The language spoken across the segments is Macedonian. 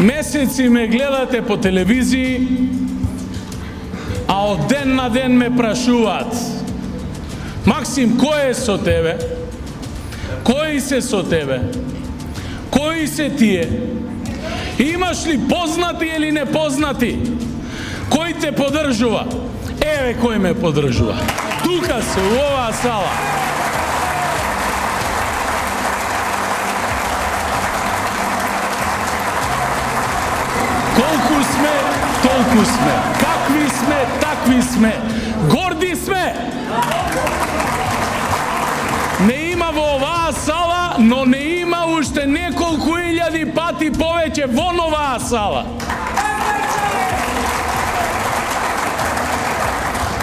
Месеци ме гледате по телевизiji, а од ден на ден ме прашуваат: Максим, кој е со тебе? Кои се со тебе? Кои се тие? Имаш ли познати или непознати? Кој те поддржува? Еве кој ме поддржува. Тука се, у оваа сала. Колку сме, толку сме. Какви сме, такви сме. Горди сме. Не има во оваа сала, но не има уште неколку илјади пати повеќе во оваа сала.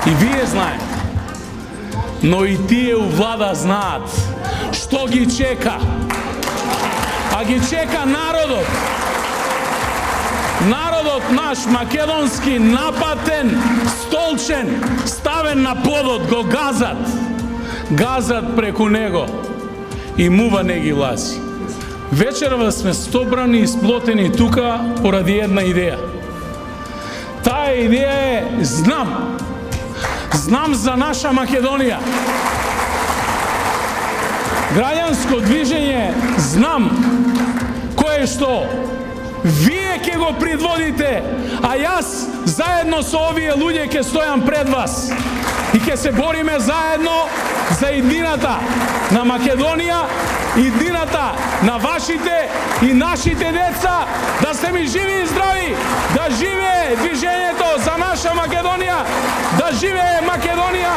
И вие знаете, но и тие у влада знаат што ги чека. А ги чека народот. Народот наш македонски напатен, столчен, ставен на подот, го газат. Газат преку него и мува не ги лази. Вечерва сме собрани и сплотени тука поради една идеја. Таа идеја е знам за наша Македонија. Граѓанско движење знам кое што вие ќе го предводите, а јас заедно со овие луѓе ќе стојам пред вас и ќе се бориме заедно за иднината на Македонија, иднината на вашите и нашите деца, да сте ми живи и здрави, да живее движењето за наша Македонија, да живее Македонија.